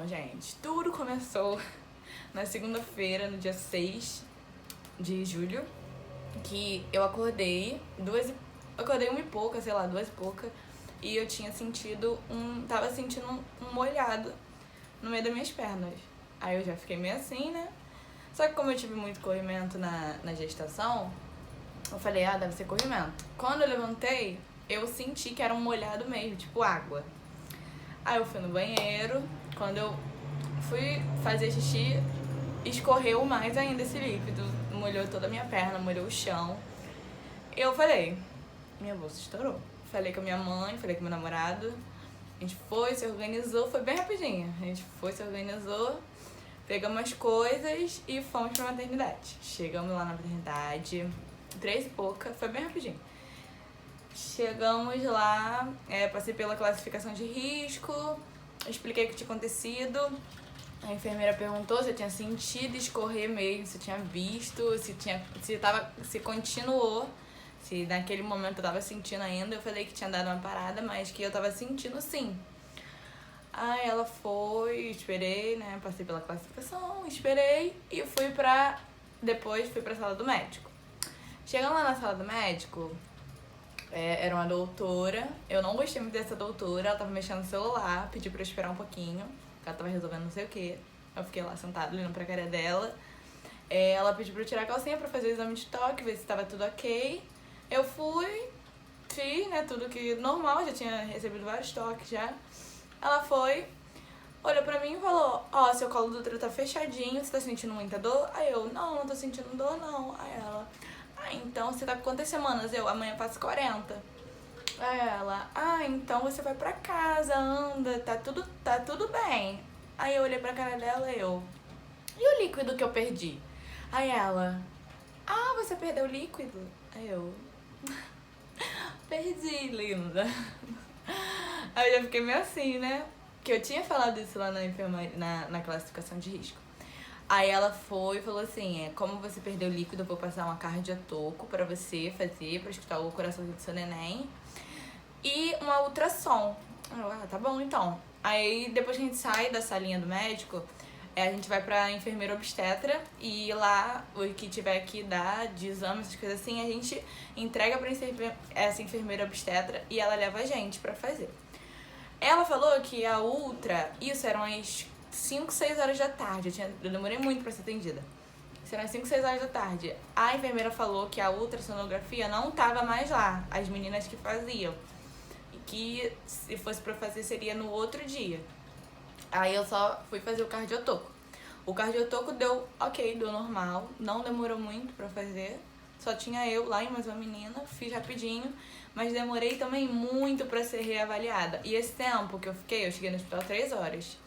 Então, gente, tudo começou na segunda-feira, no dia 6 de julho, que eu acordei, acordei 1 e pouca, sei lá, 2 e pouca, e eu tinha sentido tava sentindo um molhado no meio das minhas pernas. Aí eu já fiquei meio assim, né? Só que como eu tive muito corrimento na gestação, eu falei, deve ser corrimento. Quando eu levantei, eu senti que era um molhado mesmo, tipo água. Aí eu fui no banheiro, quando eu fui fazer xixi, escorreu mais ainda esse líquido, molhou toda a minha perna, molhou o chão. Eu falei, minha bolsa estourou. Falei com a minha mãe, falei com meu namorado, a gente foi, se organizou, foi bem rapidinho. A gente foi, se organizou, pegamos as coisas e fomos pra maternidade. Chegamos lá na maternidade, 3 e pouca, foi bem rapidinho. Chegamos lá, passei pela classificação de risco, expliquei o que tinha acontecido. A enfermeira perguntou se eu tinha sentido escorrer mesmo, se eu tinha visto, se continuou, se naquele momento eu tava sentindo ainda. Eu falei que tinha dado uma parada, mas que eu tava sentindo sim. Aí ela foi, esperei, né, passei pela classificação, esperei e depois fui pra sala do médico. Chegando lá na sala do médico, era uma doutora, eu não gostei muito dessa doutora, ela tava mexendo no celular, pediu pra eu esperar um pouquinho, ela tava resolvendo não sei o que. Eu fiquei lá sentada olhando pra cara dela. Ela pediu pra eu tirar a calcinha pra fazer o exame de toque, ver se tava tudo ok. Eu fui, fiz, né, tudo que normal, já tinha recebido vários toques já. Ela foi, olhou pra mim e falou, seu colo do útero tá fechadinho, você tá sentindo muita dor? Aí eu, não tô sentindo dor não. Aí ela, então você tá com quantas semanas? Eu, amanhã faço 40. Aí ela, então você vai pra casa, anda, tá tudo bem. Aí eu olhei pra cara dela e eu, e o líquido que eu perdi? Aí ela, você perdeu o líquido? Aí eu, perdi, linda. Aí eu já fiquei meio assim, né? Que eu tinha falado isso lá na classificação de risco. Aí ela foi e falou assim, como você perdeu o líquido, eu vou passar uma cardiotoco pra você fazer, pra escutar o coração do seu neném. E uma ultrassom. Eu, tá bom, então. Aí depois que a gente sai da salinha do médico, a gente vai pra enfermeira obstetra e lá, o que tiver que dar de exame, essas coisas assim, a gente entrega pra essa enfermeira obstetra e ela leva a gente pra fazer. Ela falou que a ultra, isso eram as 5, 6 horas da tarde, eu demorei muito pra ser atendida. Isso eram as 5, 6 horas da tarde. A enfermeira falou que a ultrassonografia não tava mais lá, as meninas que faziam. E que se fosse pra fazer seria no outro dia. Aí eu só fui fazer o cardiotoco. O cardiotoco deu ok, deu normal, não demorou muito pra fazer. Só tinha eu lá e mais uma menina, fiz rapidinho, mas demorei também muito pra ser reavaliada. E esse tempo que eu cheguei no hospital 3 horas.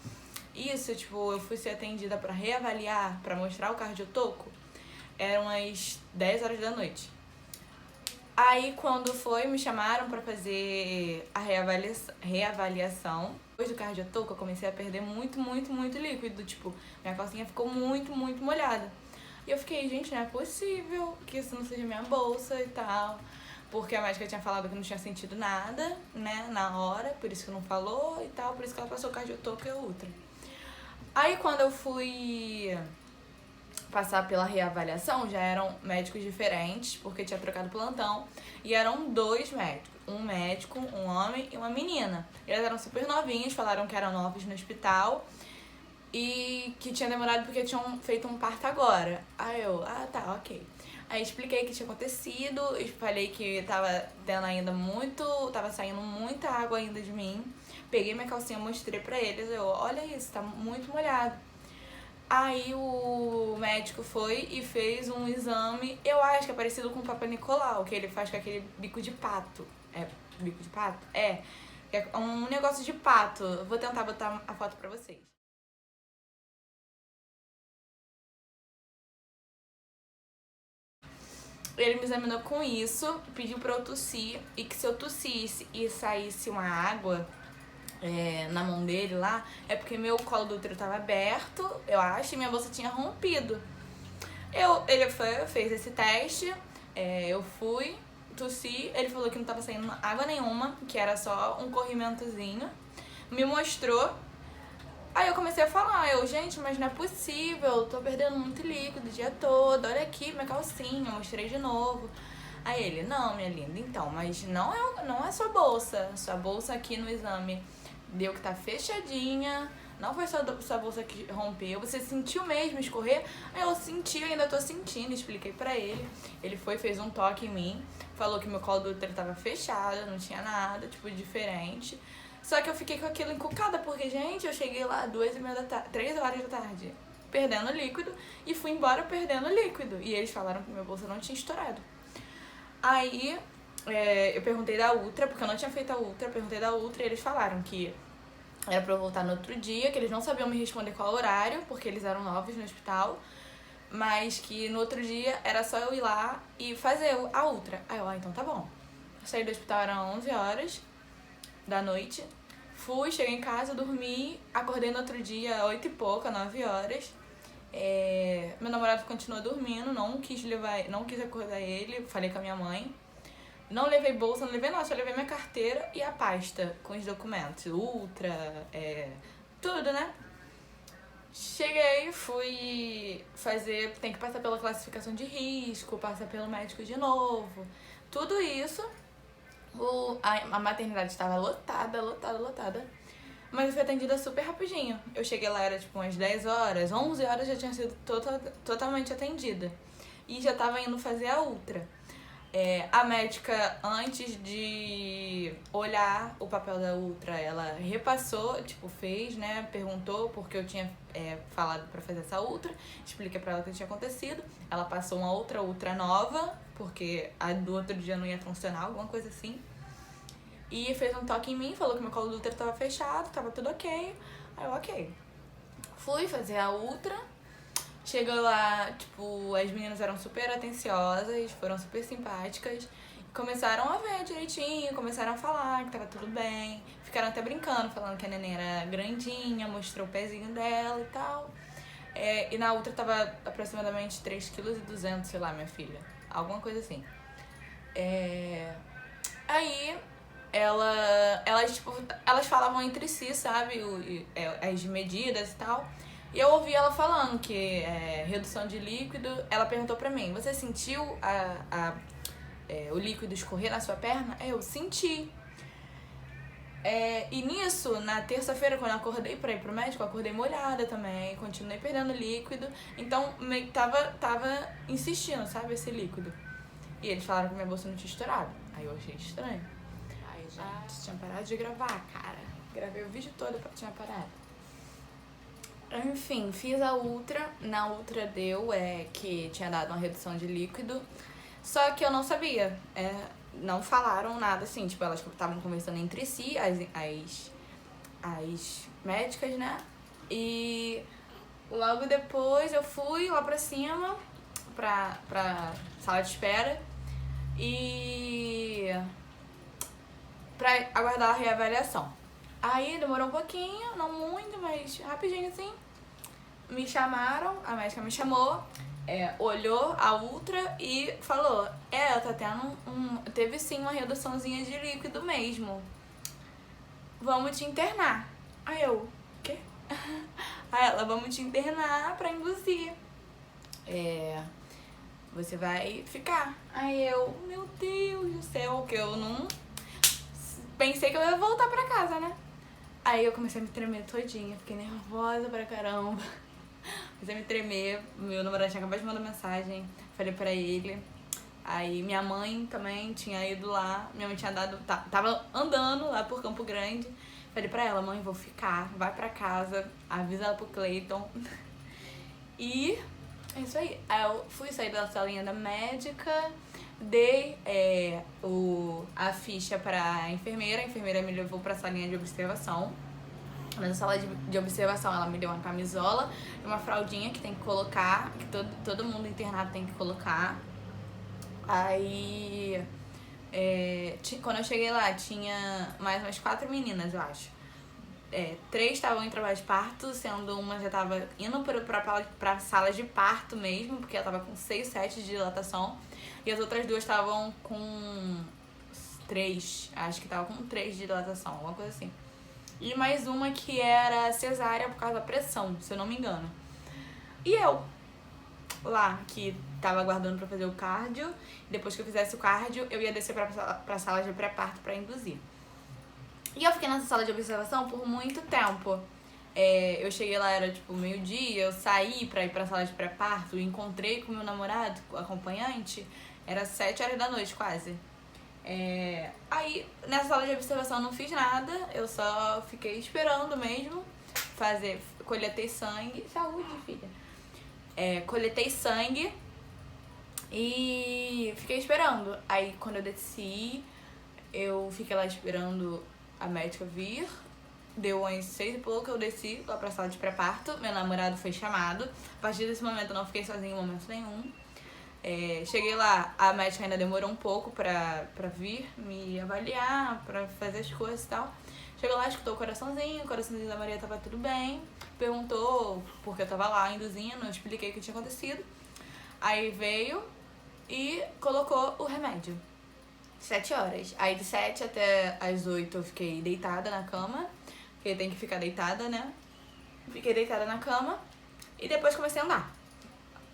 Isso, eu fui ser atendida pra reavaliar, pra mostrar o cardiotoco, eram as 10 horas da noite. Aí quando me chamaram pra fazer a reavaliação. Depois do cardiotoco eu comecei a perder muito, muito, muito líquido. Minha calcinha ficou muito, muito molhada. E eu fiquei, gente, não é possível que isso não seja minha bolsa e tal. Porque a médica tinha falado que não tinha sentido nada, né, na hora. Por isso que não falou e tal. Por isso que ela passou o cardiotoco e a ultra. Aí quando eu fui passar pela reavaliação, já eram médicos diferentes, porque tinha trocado plantão, e eram 2 médicos, um médico, um homem e uma menina. Eles eram super novinhos, falaram que eram novos no hospital e que tinha demorado porque tinham feito um parto agora. Aí eu, tá, ok. Aí expliquei o que tinha acontecido, falei que tava saindo muita água ainda de mim. Peguei minha calcinha, mostrei pra eles, olha isso, tá muito molhado. Aí o médico foi e fez um exame, eu acho que é parecido com o Papa Nicolau, que ele faz com aquele bico de pato. É bico de pato? É um negócio de pato. Vou tentar botar a foto pra vocês. Ele me examinou com isso, pediu pra eu tossir, e que se eu tossisse e saísse uma água na mão dele lá, é porque meu colo do útero tava aberto, eu acho, e minha bolsa tinha rompido. Ele fez esse teste, eu fui, tossi, ele falou que não tava saindo água nenhuma, que era só um corrimentozinho, me mostrou. Aí eu comecei a falar, gente, mas não é possível, eu tô perdendo muito líquido o dia todo, olha aqui minha calcinha, eu mostrei de novo. Aí ele, não, minha linda, então, mas não é sua bolsa aqui no exame deu que tá fechadinha, não foi sua bolsa que rompeu, você sentiu mesmo escorrer? Aí eu senti, ainda tô sentindo, expliquei pra ele. Ele fez um toque em mim, falou que meu colo do útero tava fechado, não tinha nada, tipo, diferente. Só que eu fiquei com aquilo encucada, porque, gente, eu cheguei lá 3 horas da tarde, perdendo líquido, e fui embora perdendo líquido. E eles falaram que minha bolsa não tinha estourado. Aí, eu perguntei da Ultra, porque eu não tinha feito a Ultra, perguntei da Ultra e eles falaram que era pra eu voltar no outro dia, que eles não sabiam me responder qual horário, porque eles eram novos no hospital, mas que no outro dia era só eu ir lá e fazer a Ultra. Aí eu, então tá bom. Eu saí do hospital, eram 11 horas da noite, cheguei em casa, dormi, acordei no outro dia, 8 e pouca, 9 horas. Meu namorado continuou dormindo, não quis acordar ele, falei com a minha mãe. Não levei bolsa, não levei nada, só levei minha carteira e a pasta com os documentos, Ultra, tudo, né? Cheguei, fui fazer, tem que passar pela classificação de risco, passar pelo médico de novo, tudo isso. A maternidade estava lotada, mas eu fui atendida super rapidinho. Eu cheguei lá, era tipo umas 10 horas, 11 horas já tinha sido totalmente atendida. E já tava indo fazer a Ultra. A médica, antes de olhar o papel da Ultra, ela repassou, tipo, fez, né? Perguntou porque eu tinha falado pra fazer essa Ultra. Expliquei pra ela o que tinha acontecido. Ela passou uma outra Ultra nova, porque a do outro dia não ia funcionar, alguma coisa assim. E fez um toque em mim, falou que meu colo do útero tava fechado, tava tudo ok. Aí eu, ok. Fui fazer a Ultra. Chegou lá, tipo, as meninas eram super atenciosas, foram super simpáticas. Começaram a ver direitinho, começaram a falar que tava tudo bem. Ficaram até brincando, falando que a neném era grandinha, mostrou o pezinho dela e tal. E na Ultra tava aproximadamente 3,2 kg, sei lá, minha filha. Alguma coisa assim. Aí elas falavam entre si, sabe? As medidas e tal. E eu ouvi ela falando que redução de líquido. Ela perguntou pra mim, você sentiu o líquido escorrer na sua perna? Eu senti. E nisso, na terça-feira, quando eu acordei pra ir pro médico, eu acordei molhada também, continuei perdendo líquido. Então, meio que tava insistindo, sabe, esse líquido. E eles falaram que minha bolsa não tinha estourado. Aí eu achei estranho. Aí, gente, tinha parado de gravar, cara. Gravei o vídeo todo pra tinha parado. Enfim, fiz a Ultra. Na Ultra deu que tinha dado uma redução de líquido. Só que eu não sabia. Não falaram nada assim. Tipo, elas estavam conversando entre si, as médicas, né? E logo depois eu fui lá pra cima, pra sala de espera. E pra aguardar a reavaliação. Aí demorou um pouquinho, não muito, mas rapidinho assim. Me chamaram, a médica me chamou, olhou a Ultra e falou: tá tendo teve sim uma reduçãozinha de líquido mesmo. Vamos te internar. Aí eu, o quê? Aí ela, vamos te internar pra induzir. Você vai ficar. Aí eu, meu Deus do céu, que eu não... Pensei que eu ia voltar pra casa, né? Aí eu comecei a me tremer todinha, fiquei nervosa pra caramba. Comecei a me tremer, meu namorado tinha acabado de mandar mensagem, falei pra ele. Aí minha mãe também tinha ido lá, minha mãe tinha tava andando lá por Campo Grande. Falei pra ela, mãe, vou ficar, vai pra casa, avisa ela pro Cleiton. E é isso aí. Aí eu fui sair da salinha da médica, dei a ficha pra enfermeira. A enfermeira me levou pra salinha de observação. Na sala de observação ela me deu uma camisola e uma fraldinha que tem que colocar, que todo mundo internado tem que colocar. Aí quando eu cheguei lá tinha mais umas 4 meninas, eu acho. 3 estavam em trabalho de parto, sendo uma já tava indo pra sala de parto mesmo, porque ela tava com 6, 7 de dilatação. E as outras 2 estavam com 3, acho que tava com 3 de dilatação, alguma coisa assim. e mais uma que era cesárea por causa da pressão, se eu não me engano. E eu, lá, que tava aguardando pra fazer o cardio, depois que eu fizesse o cardio, eu ia descer pra sala de pré-parto pra induzir. E eu fiquei nessa sala de observação por muito tempo. Eu cheguei lá, era tipo meio-dia, eu saí pra ir pra sala de pré-parto, encontrei com meu namorado, o acompanhante, era 7 horas da noite quase. Aí, nessa sala de observação eu não fiz nada, eu só fiquei esperando mesmo, coletei sangue, saúde, filha. Coletei sangue e fiquei esperando. Aí, quando eu desci, eu fiquei lá esperando a médica vir. Deu umas 6 e pouco, eu desci lá pra sala de pré-parto, meu namorado foi chamado. A partir desse momento eu não fiquei sozinha em momento nenhum. Cheguei lá, a médica ainda demorou um pouco pra vir me avaliar, pra fazer as coisas e tal. Chegou lá, escutou o coraçãozinho da Maria tava tudo bem. Perguntou por que eu tava lá induzindo, eu expliquei o que tinha acontecido. Aí veio e colocou o remédio. 7 horas. Aí de 7 até as 8 eu fiquei deitada na cama, porque tem que ficar deitada, né? Fiquei deitada na cama e depois comecei a andar.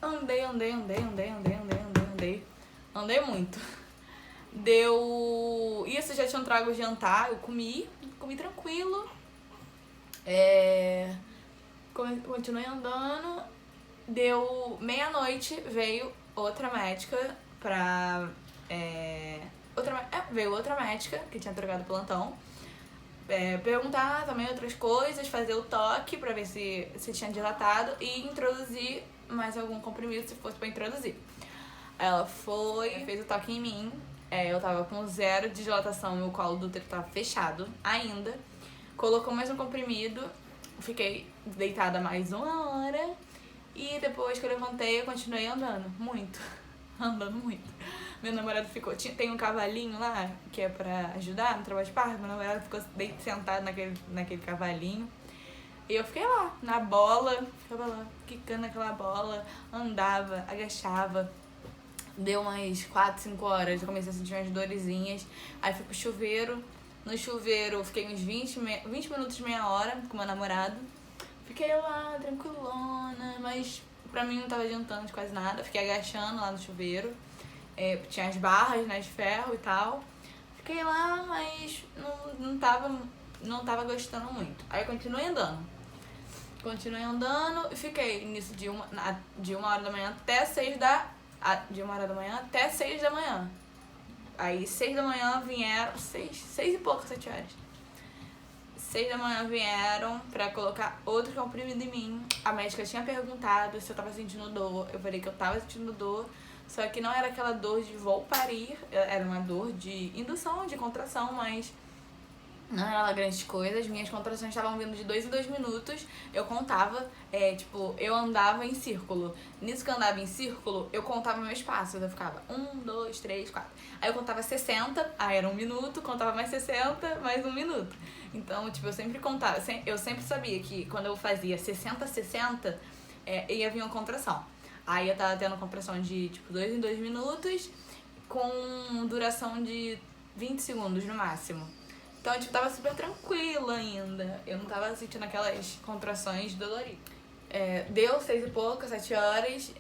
Andei muito. Deu... Isso, já tinham trago o jantar, eu comi tranquilo. Continuei andando. Deu meia-noite, veio outra médica pra... veio outra médica que tinha trocado o plantão. Perguntar também outras coisas, fazer o toque pra ver se tinha dilatado e introduzir mais algum comprimido se fosse pra introduzir. Ela fez o toque em mim. Eu tava com 0 de dilatação, meu colo do útero tava fechado ainda. Colocou mais um comprimido, fiquei deitada mais 1 hora. E depois que eu levantei, eu continuei andando muito. Andando muito. Meu namorado ficou... Tem um cavalinho lá, que é pra ajudar no trabalho de parto. Meu namorado ficou sentado naquele cavalinho. E eu fiquei lá, na bola. Ficava lá, quicando naquela bola. Andava, agachava. Deu umas 4, 5 horas. Eu comecei a sentir umas dorezinhas. Aí fui pro chuveiro. No chuveiro, fiquei uns 20 minutos, meia hora com meu namorado. Fiquei lá, tranquilona, mas pra mim não tava adiantando de quase nada. Fiquei agachando lá no chuveiro. Tinha as barras, né, de ferro e tal. Fiquei lá, mas não tava gostando muito. Aí eu continuei andando e fiquei nisso de 1 hora da manhã até 6 da manhã. Aí 6 da manhã vieram, 6 e pouco, 7 horas. 6 da manhã vieram pra colocar outro comprimido em mim. A médica tinha perguntado se eu tava sentindo dor. Eu falei que eu tava sentindo dor, só que não era aquela dor de vou parir, era uma dor de indução, de contração, mas não era lá grandes coisas. Minhas contrações estavam vindo de 2 em 2 minutos. Eu contava, eu andava em círculo. Nisso que eu andava em círculo, eu contava meus passos. Eu ficava 1, 2, 3, 4. Aí eu contava 60, aí era 1 minuto, contava mais 60, mais 1 minuto. Então, eu sempre contava, eu sempre sabia que quando eu fazia 60, 60, ia vir uma contração. Aí eu tava tendo contração de, 2 em 2 minutos, com duração de 20 segundos no máximo. Então, tava super tranquila ainda. Eu não tava sentindo aquelas contrações doloridas. Deu 6 e pouco, 7 horas,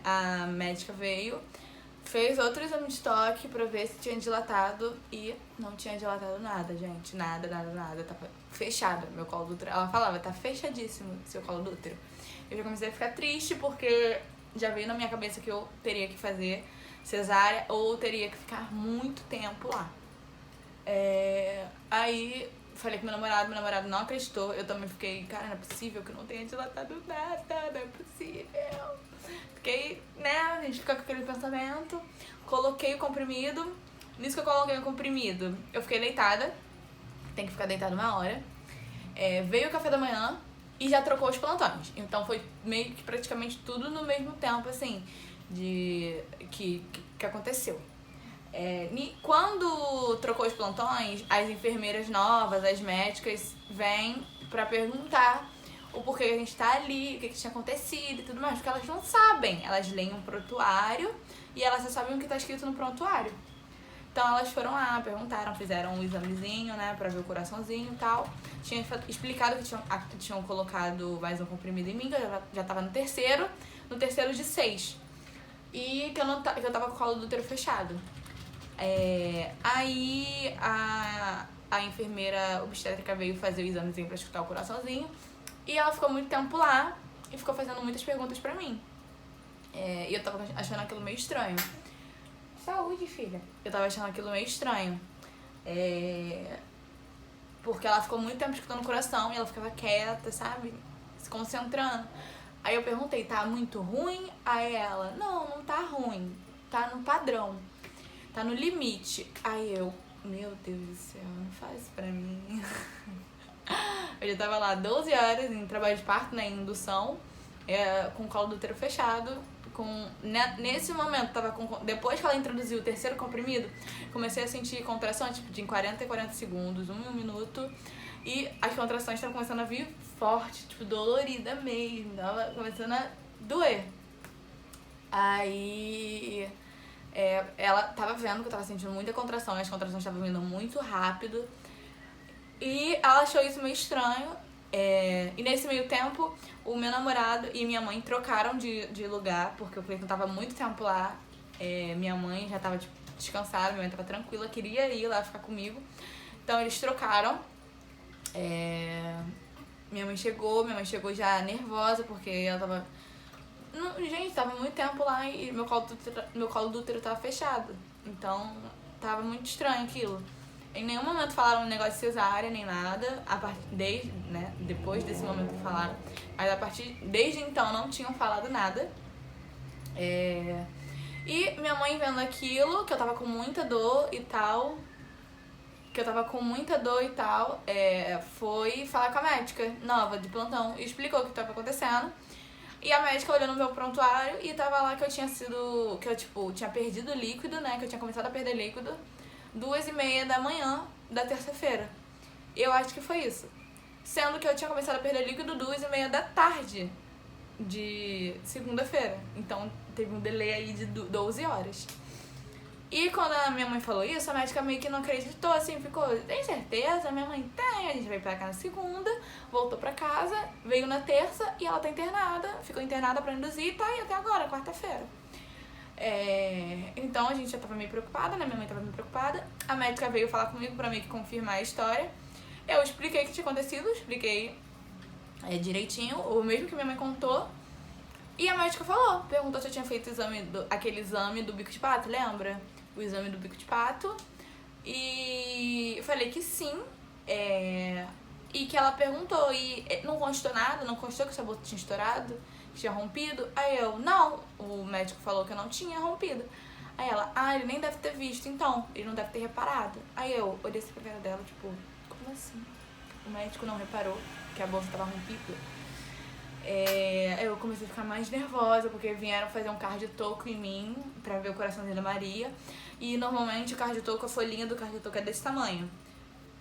a médica veio, fez outro exame de toque pra ver se tinha dilatado e não tinha dilatado nada, gente. Nada. Tava fechado meu colo do útero. Ela falava, tá fechadíssimo seu colo do útero. Eu já comecei a ficar triste porque já veio na minha cabeça que eu teria que fazer cesárea ou teria que ficar muito tempo lá. Aí falei com meu namorado não acreditou. Eu também fiquei, cara, não é possível que eu não tenha dilatado nada, não é possível. Fiquei, né, a gente fica com aquele pensamento. Coloquei o comprimido. Nisso que eu coloquei o comprimido, eu fiquei deitada. Tem que ficar deitada 1 hora. Veio o café da manhã e já trocou os plantões. Então foi meio que praticamente tudo no mesmo tempo, assim, que aconteceu. Quando trocou os plantões, as enfermeiras novas, as médicas, vêm pra perguntar o porquê que a gente tá ali, o que tinha acontecido e tudo mais, porque elas não sabem. Elas leem um prontuário e elas só sabem o que tá escrito no prontuário. Então elas foram lá, perguntaram, fizeram um examezinho, né, pra ver o coraçãozinho e tal. Tinha explicado que tinham colocado mais um comprimido em mim, que eu já tava no terceiro de 6. E que eu tava com o colo do útero fechado. Aí a enfermeira obstétrica veio fazer o examezinho pra escutar o coraçãozinho. E ela ficou muito tempo lá e ficou fazendo muitas perguntas pra mim. E eu tava achando aquilo meio estranho. Saúde, filha. Eu tava achando aquilo meio estranho. Porque ela ficou muito tempo escutando o coração e ela ficava quieta, sabe? Se concentrando. Aí eu perguntei, tá muito ruim? Aí ela, não tá ruim. Tá no padrão. Tá no limite. Aí eu, meu Deus do céu, não faz isso pra mim. Eu já tava lá 12 horas em trabalho de parto, né, em indução, com o colo do útero fechado. Nesse momento, depois que ela introduziu o terceiro comprimido, comecei a sentir contração, tipo, de 40 segundos, 1 minuto. E as contrações estavam começando a vir forte, tipo, dolorida mesmo. Tava começando a doer. Aí ela tava vendo que eu tava sentindo muita contração, e as contrações estavam vindo muito rápido. E ela achou isso meio estranho. E nesse meio tempo, o meu namorado e minha mãe trocaram de lugar, porque o Cleiton tava muito tempo lá. Minha mãe já tava tipo, descansada, minha mãe tava tranquila, queria ir lá ficar comigo. Então eles trocaram. Minha mãe chegou já nervosa, porque ela tava... Gente, tava muito tempo lá e meu colo do útero tava fechado. Então, tava muito estranho aquilo. Em nenhum momento falaram um negócio de cesárea, nem nada. Depois desse momento falaram. Mas desde então não tinham falado nada. E minha mãe vendo aquilo, que eu tava com muita dor e tal, foi falar com a médica nova de plantão e explicou o que tava acontecendo. E a médica olhou no meu prontuário e tava lá que eu tinha perdido líquido, né? Que eu tinha começado a perder líquido 2h30 da manhã da terça-feira. Eu acho que foi isso. Sendo que eu tinha começado a perder líquido 2h30 da tarde de segunda-feira. Então teve um delay aí de 12 horas. E quando a minha mãe falou isso, a médica meio que não acreditou, assim, ficou, tem certeza? Minha mãe tem, a gente veio pra cá na segunda, voltou pra casa, veio na terça e ela tá internada, ficou internada pra induzir e tá aí até agora, quarta-feira. Então a gente já tava meio preocupada, né? Minha mãe tava meio preocupada. A médica veio falar comigo pra meio que confirmar a história. Eu expliquei o que tinha acontecido, expliquei direitinho, o mesmo que minha mãe contou. E a médica perguntou se eu tinha feito aquele exame do bico de pato, lembra? O exame do bico de pato. E eu falei que sim. E que ela perguntou, e não constou nada, não constou que o seu aborto tinha estourado, que tinha rompido. Aí eu, não, o médico falou que eu não tinha rompido. Aí ela, ele nem deve ter visto, então, ele não deve ter reparado. Aí eu olhei assim pra cara dela, tipo, como assim? O médico não reparou que a bolsa tava rompida. Eu comecei a ficar mais nervosa, porque vieram fazer um cardiotoco em mim pra ver o coraçãozinho da Maria. E normalmente o cardiotoco, a folhinha do cardiotoco é desse tamanho.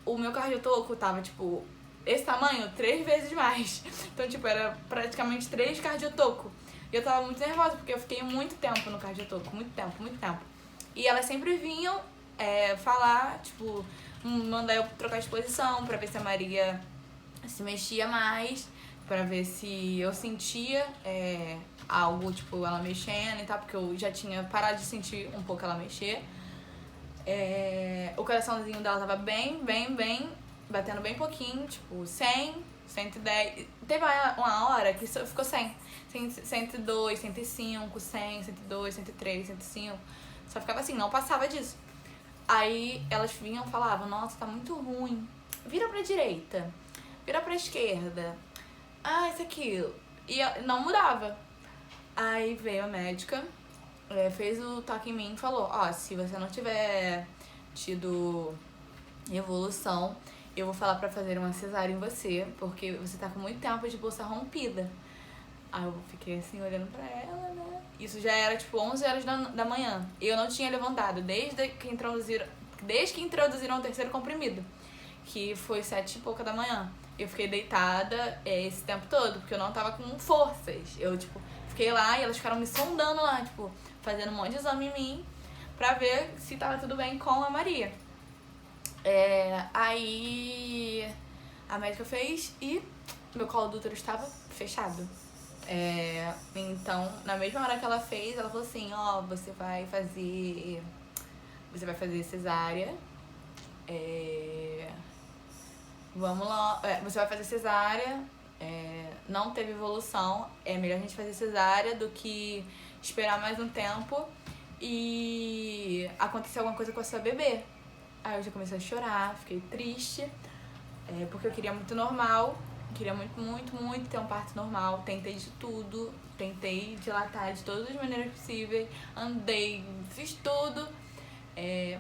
O meu cardiotoco tava, tipo, esse tamanho, 3 vezes mais. Então, tipo, era praticamente 3 cardiotoco. E eu tava muito nervosa, porque eu fiquei muito tempo no cardiotoco, muito tempo. E elas sempre vinham falar, tipo, mandar eu trocar de posição pra ver se a Maria se mexia mais, pra ver se eu sentia algo, tipo, ela mexendo e tal, porque eu já tinha parado de sentir um pouco ela mexer. O coraçãozinho dela tava bem, batendo bem pouquinho, tipo, 100, 110. Teve uma hora que ficou 100, 102, 105, 100, 102, 103, 105. Só ficava assim, não passava disso. Aí elas vinham e falavam, nossa, tá muito ruim. Vira pra direita, vira pra esquerda. Isso aqui. E não mudava. Aí veio a médica, fez o toque em mim e falou, se você não tiver tido evolução, eu vou falar pra fazer uma cesárea em você, porque você tá com muito tempo de bolsa rompida. Aí eu fiquei assim, olhando pra ela, né? Isso já era, tipo, 11 horas da manhã. E eu não tinha levantado desde que introduziram o terceiro comprimido, que foi 7 e pouca da manhã. Eu fiquei deitada esse tempo todo, porque eu não tava com forças. Eu, tipo, fiquei lá e elas ficaram me sondando lá, tipo, fazendo um monte de exame em mim, pra ver se tava tudo bem com a Maria. Aí a médica fez e meu colo do útero estava fechado. Então, na mesma hora que ela fez, ela falou assim, ó, você vai fazer cesárea. Vamos lá, você vai fazer cesárea. Não teve evolução. É melhor a gente fazer cesárea do que esperar mais um tempo e acontecer alguma coisa com a sua bebê. Aí eu já comecei a chorar, fiquei triste, porque eu queria muito normal. Queria muito ter um parto normal. Tentei de tudo. Tentei dilatar de todas as maneiras possíveis. Andei, fiz tudo.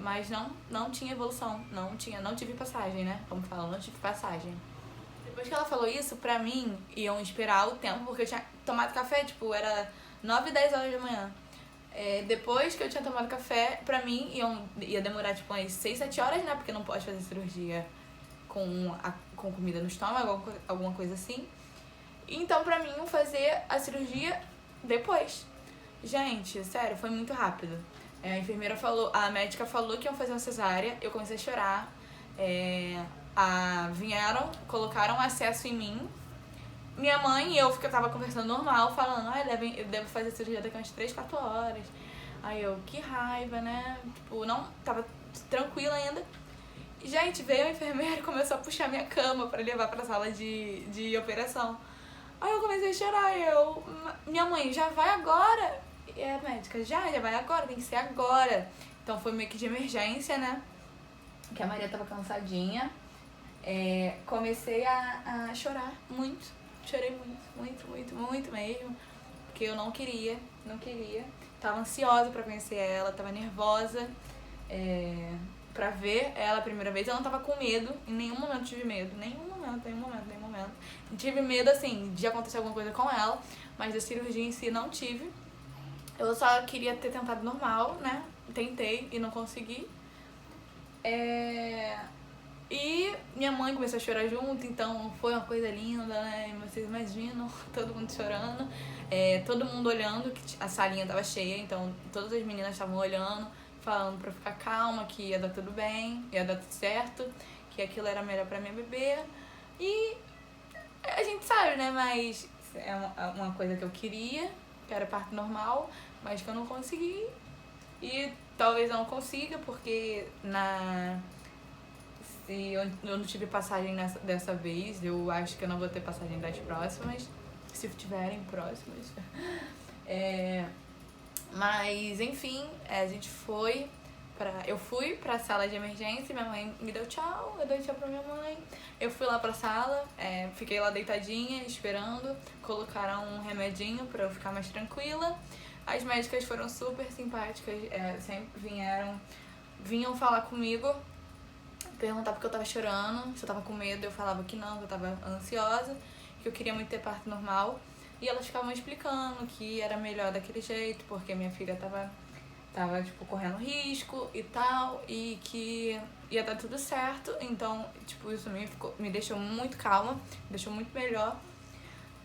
Mas não tinha evolução. Não tive passagem, né? Como fala, não tive passagem. Depois que ela falou isso, pra mim, iam esperar o tempo, porque eu tinha tomado café, tipo, era 9, 10 horas da manhã. Depois que eu tinha tomado café, pra mim, ia demorar, tipo, umas 6, 7 horas, né? Porque não pode fazer cirurgia com comida no estômago, alguma coisa assim. Então, pra mim, fazer a cirurgia depois. Gente, sério, foi muito rápido. A médica falou que iam fazer uma cesárea, eu comecei a chorar. Vieram, colocaram acesso em mim. Minha mãe e eu tava conversando normal, falando, eu devo fazer a cirurgia daqui a umas 3, 4 horas. Aí eu, que raiva, né? Tipo, não, tava tranquila ainda. Gente, veio a enfermeira e começou a puxar minha cama pra levar pra sala de operação. Aí eu comecei a chorar e minha mãe, já vai agora? E a médica, já vai agora, tem que ser agora. Então foi meio que de emergência, né? Que a Maria tava cansadinha. Comecei a chorar muito. Chorei muito mesmo. Porque eu não queria. Tava ansiosa pra conhecer ela, tava nervosa. Pra ver ela a primeira vez. Eu não tava com medo, em nenhum momento tive medo. Nenhum momento. Tive medo, assim, de acontecer alguma coisa com ela, mas da cirurgia em si não tive. Eu só queria ter tentado normal, né? Tentei e não consegui. E minha mãe começou a chorar junto, então foi uma coisa linda, né? Vocês imaginam, todo mundo chorando, todo mundo olhando, que a salinha tava cheia, então todas as meninas estavam olhando, falando pra ficar calma, que ia dar tudo bem, ia dar tudo certo, que aquilo era melhor pra minha bebê. E a gente sabe, né? Mas é uma coisa que eu queria, que era parto normal, mas que eu não consegui. E talvez eu não consiga, porque se eu não tive passagem dessa vez, eu acho que eu não vou ter passagem das próximas, se tiverem próximas. Mas, enfim, eu fui pra sala de emergência, minha mãe me deu tchau, eu dei tchau pra minha mãe. Eu fui lá pra sala, fiquei lá deitadinha, esperando, colocaram um remedinho pra eu ficar mais tranquila. As médicas foram super simpáticas, sempre vinham falar comigo, perguntar porque eu tava chorando, se eu tava com medo, eu falava que não, que eu tava ansiosa, que eu queria muito ter parto normal. E elas ficavam explicando que era melhor daquele jeito, porque minha filha tava tipo, correndo risco e tal, e que ia dar tudo certo. Então, tipo, isso me deixou muito calma, me deixou muito melhor.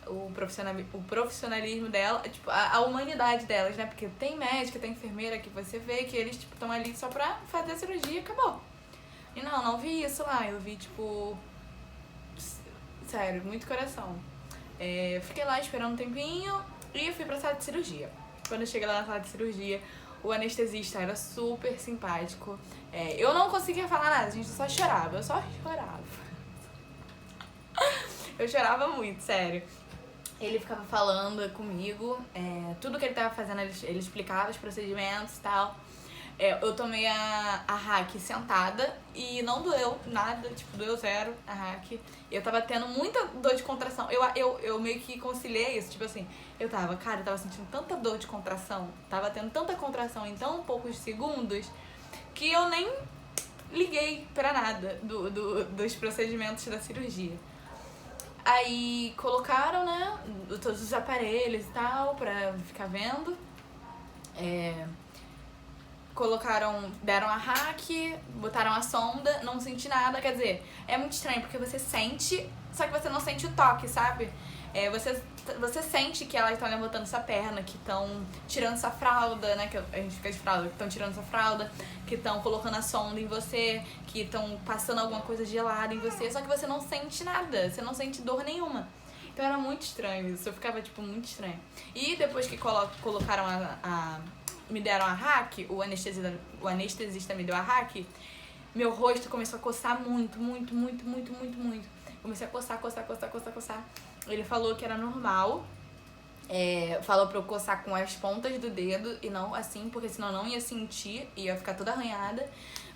O profissionalismo dela, tipo, a humanidade delas, né? Porque tem médica, tem enfermeira que você vê que eles, tipo, estão ali só pra fazer a cirurgia e acabou. E não vi isso lá, eu vi, tipo, sério, muito coração. Fiquei lá esperando um tempinho e fui pra sala de cirurgia. Quando eu cheguei lá na sala de cirurgia, o anestesista era super simpático. Eu não conseguia falar nada, a gente só chorava, Eu chorava muito, sério. Ele ficava falando comigo, tudo que ele tava fazendo, ele explicava os procedimentos e tal. Eu tomei a hack sentada e não doeu nada, tipo, doeu zero a hack. Eu tava tendo muita dor de contração. Eu meio que conciliei isso, tipo assim, eu tava sentindo tanta dor de contração, tava tendo tanta contração em tão poucos segundos, que eu nem liguei pra nada dos procedimentos da cirurgia. Aí colocaram, né, todos os aparelhos e tal, pra ficar vendo. Deram a hack, botaram a sonda, não senti nada. Quer dizer, é muito estranho, porque você sente, só que você não sente o toque, sabe? Você você sente que elas estão levantando sua perna, que estão tirando sua fralda, né? Que a gente fica de fralda, que estão tirando sua fralda, que estão colocando a sonda em você, que estão passando alguma coisa gelada em você, só que você não sente nada, você não sente dor nenhuma. Então era muito estranho isso, eu ficava, tipo, muito estranho. E depois que colocaram me deram a hack, o anestesista me deu a hack, meu rosto começou a coçar muito. Comecei a coçar. Ele falou que era normal. Falou pra eu coçar com as pontas do dedo e não assim, porque senão eu não ia sentir, ia ficar toda arranhada.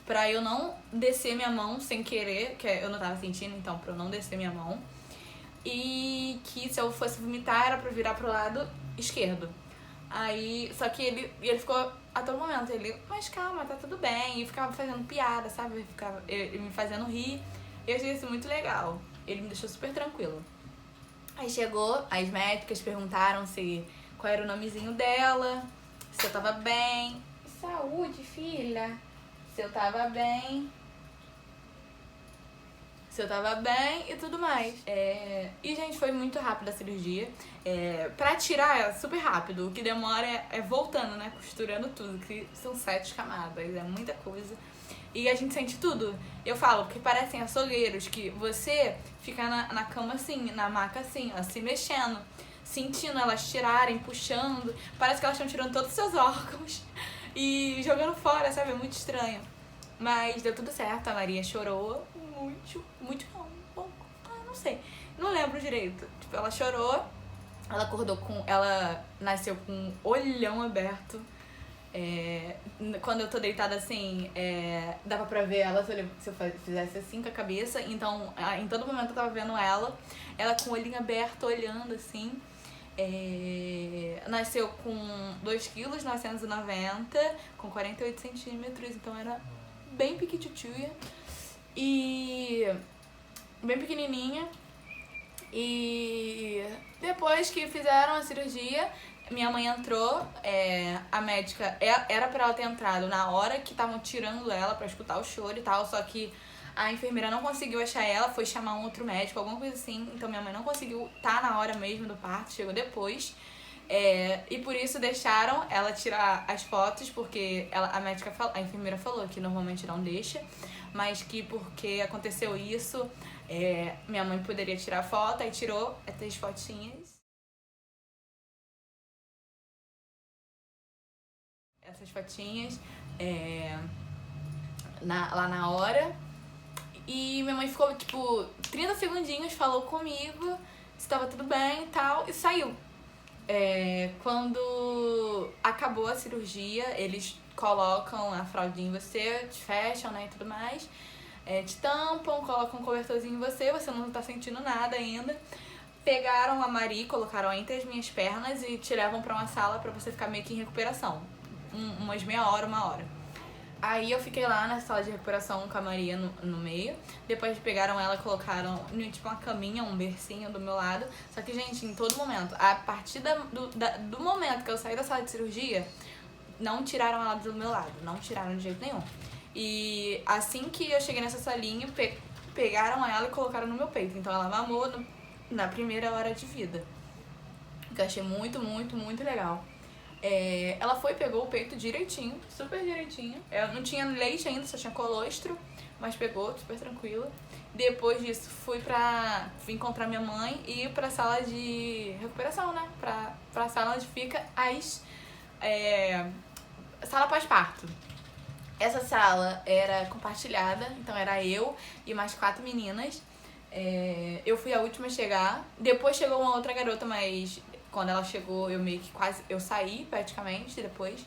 Pra eu não descer minha mão sem querer, que eu não tava sentindo, então pra eu não descer minha mão. E que se eu fosse vomitar era pra virar pro lado esquerdo. Aí, só que ele ficou a todo momento, mas calma, tá tudo bem. E ficava fazendo piada, sabe? Ele me fazendo rir. Eu achei isso muito legal. Ele me deixou super tranquilo. Aí chegou, as médicas perguntaram qual era o nomezinho dela, se eu tava bem. Saúde, filha. Se eu tava bem. Se eu tava bem e tudo mais. E, gente, foi muito rápido a cirurgia. Pra tirar é super rápido. O que demora é voltando, né? Costurando tudo, que são 7 camadas, é muita coisa. E a gente sente tudo. Eu falo que parecem açougueiros, que você fica na cama assim, na maca assim, ó, se mexendo, sentindo elas tirarem, puxando. Parece que elas estão tirando todos os seus órgãos e jogando fora, sabe? É muito estranho. Mas deu tudo certo, a Maria chorou muito não, um pouco, não sei, não lembro direito. Tipo, ela chorou, ela nasceu com um olhão aberto. Quando eu tô deitada assim, dava pra ver ela se eu fizesse assim com a cabeça. Então, em todo momento eu tava vendo ela com o olhinho aberto, olhando assim. Nasceu com 2,990 kg, com 48 centímetros, então era bem piquitituia e bem pequenininha. E depois que fizeram a cirurgia, minha mãe entrou, a médica, era pra ela ter entrado na hora que estavam tirando ela pra escutar o choro e tal, só que a enfermeira não conseguiu achar ela, foi chamar um outro médico, alguma coisa assim, então minha mãe não conseguiu estar na hora mesmo do parto, chegou depois. E por isso deixaram ela tirar as fotos, porque a enfermeira falou que normalmente não deixa, mas que porque aconteceu isso, minha mãe poderia tirar foto, aí tirou essas fotinhas. Essas fotinhas lá na hora. E minha mãe ficou, tipo, 30 segundinhos, falou comigo se tava tudo bem e tal, e saiu. Quando acabou a cirurgia, eles colocam a fraldinha em você, te fecham, né, e tudo mais. Te tampam, colocam um cobertorzinho em você não tá sentindo nada ainda. Pegaram a Mari, colocaram entre as minhas pernas e te levam pra uma sala pra você ficar meio que em recuperação. Umas meia hora, 1 hora. Aí eu fiquei lá na sala de recuperação com a Maria no meio. Depois pegaram ela e colocaram tipo uma caminha, um bercinho do meu lado. Só que, gente, em todo momento, a partir do momento que eu saí da sala de cirurgia, não tiraram ela do meu lado. Não tiraram de jeito nenhum. E assim que eu cheguei nessa salinha, pegaram ela e colocaram no meu peito. Então ela mamou na primeira hora de vida. Que eu achei muito legal. Ela pegou o peito direitinho, super direitinho. Eu não tinha leite ainda, só tinha colostro, mas pegou super tranquilo. Depois disso, vim encontrar minha mãe e ir pra sala de recuperação, né? Pra sala onde fica sala pós-parto. Essa sala era compartilhada, então era eu e mais 4 meninas. Eu fui a última a chegar. Depois chegou uma outra garota, mas quando ela chegou, eu saí praticamente depois.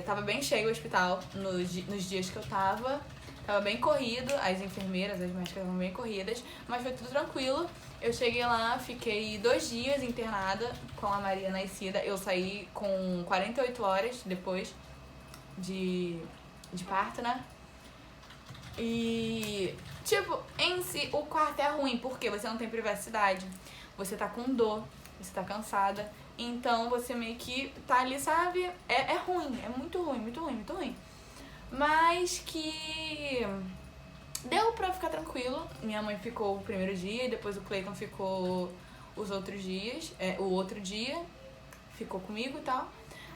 Tava bem cheio o hospital nos dias que eu tava. Tava bem corrido, as enfermeiras, as médicas estavam bem corridas, mas foi tudo tranquilo. Eu cheguei lá, fiquei 2 dias internada com a Maria nascida. Eu saí com 48 horas depois de parto, né? E, tipo, em si, o quarto é ruim, porque você não tem privacidade, você tá com dor, você tá cansada, então você meio que tá ali, sabe? É ruim, é muito ruim. Mas que deu pra ficar tranquilo. Minha mãe ficou o primeiro dia e depois o Cleiton ficou os outros dias, o outro dia, ficou comigo e tal.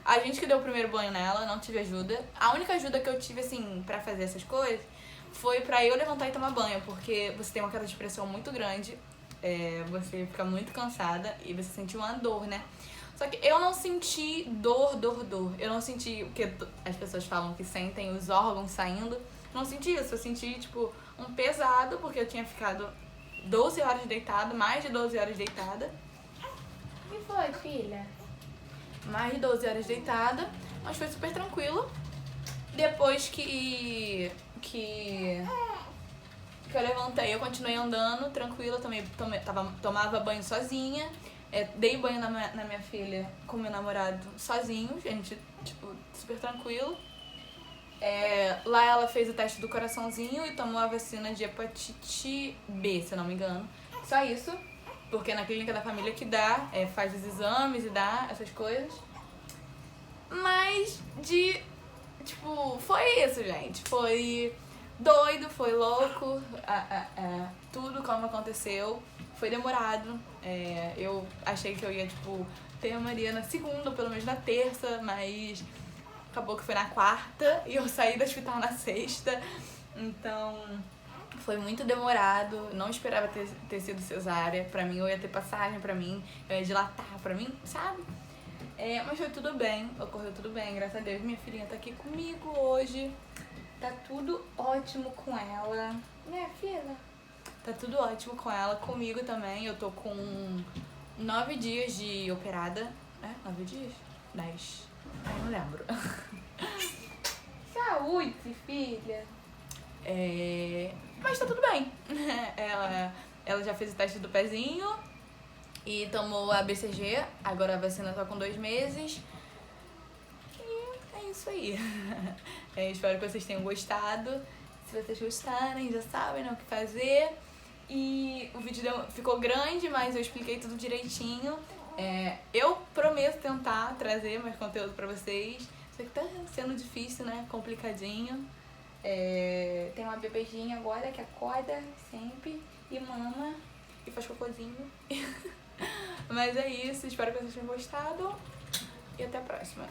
A gente que deu o primeiro banho nela, não tive ajuda. A única ajuda que eu tive, assim, pra fazer essas coisas foi pra eu levantar e tomar banho, porque você tem uma queda de pressão muito grande, você fica muito cansada e você sente uma dor, né? Só que eu não senti dor. Eu não senti, porque as pessoas falam que sentem os órgãos saindo. Eu não senti isso, eu senti, tipo, um pesado, porque eu tinha ficado 12 horas deitada, mais de 12 horas deitada. O que foi, filha? Mais de 12 horas deitada, mas foi super tranquilo. Depois que eu levantei, eu continuei andando tranquila, tomava banho sozinha, dei banho na minha filha com meu namorado sozinho, gente, tipo, super tranquilo. Lá ela fez o teste do coraçãozinho e tomou a vacina de hepatite B, se eu não me engano. Só isso, porque na clínica da família que dá, faz os exames e dá essas coisas. Mas foi isso, gente. Foi doido, foi louco, tudo como aconteceu. Foi demorado. Eu achei que eu ia, ter a Maria na segunda, ou pelo menos na terça, mas acabou que foi na quarta e eu saí do hospital na sexta. Então, foi muito demorado. Não esperava ter sido cesárea. Pra mim, eu ia ter passagem pra mim, eu ia dilatar pra mim, sabe? Mas foi tudo bem, ocorreu tudo bem, graças a Deus. Minha filhinha tá aqui comigo hoje. Tá tudo ótimo com ela. Minha filha? Tá tudo ótimo com ela, comigo também. Eu tô com 9 dias de operada. 9 dias? 10. Ai, não lembro. Saúde, filha. Mas tá tudo bem. Ela já fez o teste do pezinho e tomou a BCG. Agora a vacina tá com 2 meses. E é isso aí. Espero que vocês tenham gostado. Se vocês gostarem, já sabem, né, o que fazer. E o vídeo ficou grande, mas eu expliquei tudo direitinho. Eu prometo tentar trazer mais conteúdo pra vocês. Só que tá sendo difícil, né? Complicadinho. Tem uma bebezinha agora que acorda sempre e mama e faz cocôzinho. Mas é isso, espero que vocês tenham gostado e até a próxima.